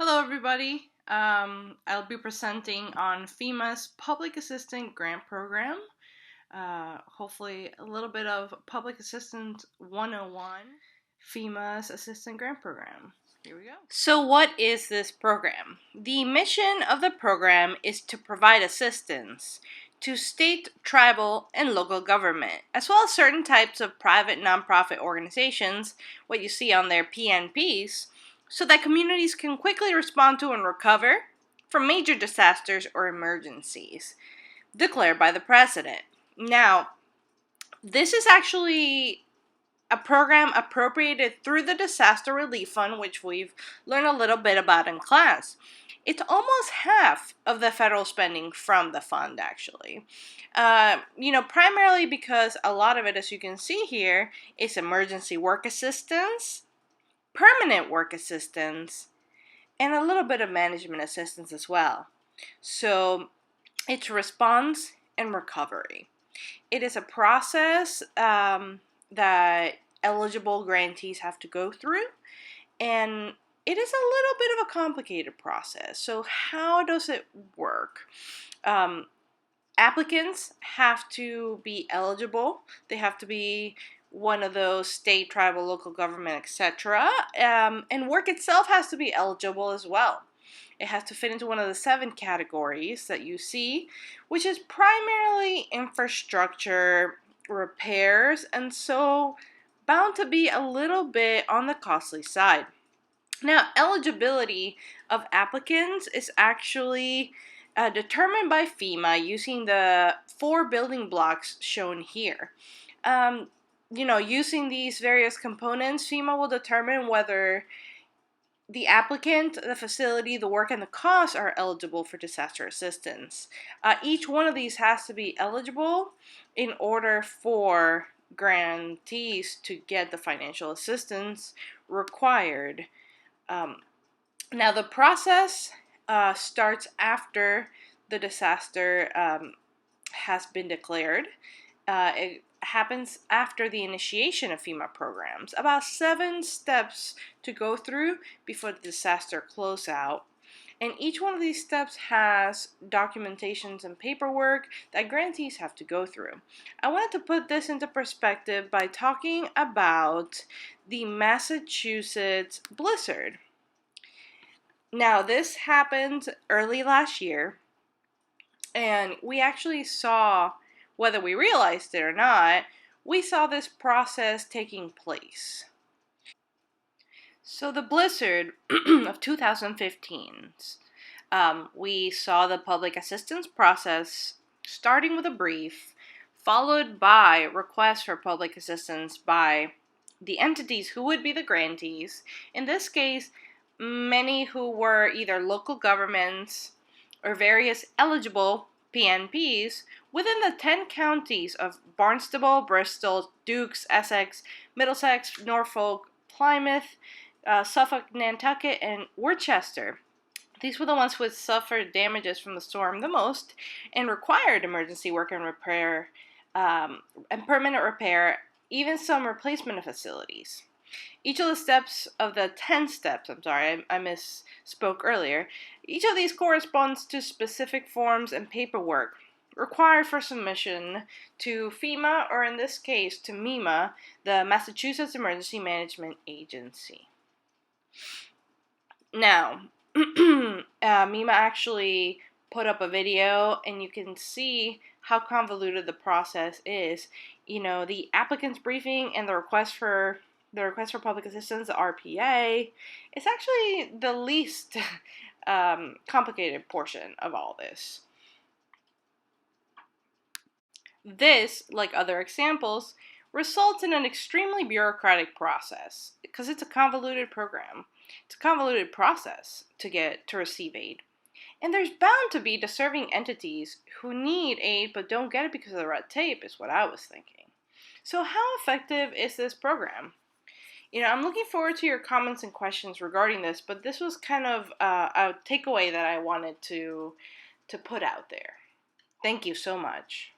Hello, everybody. I'll be presenting on FEMA's Public Assistant Grant Program. Hopefully, a little bit of Public Assistance 101, FEMA's Assistant Grant Program. Here we go. So, what is this program? The mission of the program is to provide assistance to state, tribal, and local government, as well as certain types of private nonprofit organizations, what you see on their PNPs, so that communities can quickly respond to and recover from major disasters or emergencies declared by the president. Now, this is actually a program appropriated through the Disaster Relief Fund, which we've learned a little bit about in class. It's almost half of the federal spending from the fund, actually. Primarily because a lot of it, as you can see here, is emergency work assistance, permanent work assistance, and a little bit of management assistance as well. So it's response and recovery. It is a process that eligible grantees have to go through, and it is a little bit of a complicated process. So how does it work? Applicants have to be eligible. They have to be one of those state, tribal, local government, etc. And work itself has to be eligible as well. It has to fit into one of the 7 categories that you see, which is primarily infrastructure repairs, and so bound to be a little bit on the costly side. Now, eligibility of applicants is actually determined by FEMA using the 4 building blocks shown here. Using these various components, FEMA will determine whether the applicant, the facility, the work, and the costs are eligible for disaster assistance. Each one of these has to be eligible in order for grantees to get the financial assistance required. Now, the process starts after the disaster has been declared. It happens after the initiation of FEMA programs. About 7 steps to go through before the disaster closeout. And each one of these steps has documentations and paperwork that grantees have to go through. I wanted to put this into perspective by talking about the Massachusetts blizzard. Now, this happened early last year, and we actually saw, whether we realized it or not, we saw this process taking place. So the blizzard of 2015, we saw the public assistance process starting with a brief, followed by requests for public assistance by the entities who would be the grantees. In this case, many who were either local governments or various eligible PNPs within the 10 counties of Barnstable, Bristol, Dukes, Essex, Middlesex, Norfolk, Plymouth, Suffolk, Nantucket, and Worcester. These were the ones who had suffered damages from the storm the most and required emergency work and repair and permanent repair, even some replacement of facilities. Each of the steps of the 10 steps, I misspoke earlier, each of these corresponds to specific forms and paperwork required for submission to FEMA, or in this case to MEMA, the Massachusetts Emergency Management Agency. Now, MEMA actually put up a video, and you can see how convoluted the process is. The applicant's briefing and the request for public assistance, the RPA, is actually the least complicated portion of all this. This, like other examples, results in an extremely bureaucratic process because it's a convoluted program. It's a convoluted process to receive aid. And there's bound to be deserving entities who need aid but don't get it because of the red tape, is what I was thinking. So how effective is this program? I'm looking forward to your comments and questions regarding this, but this was kind of a takeaway that I wanted to put out there. Thank you so much.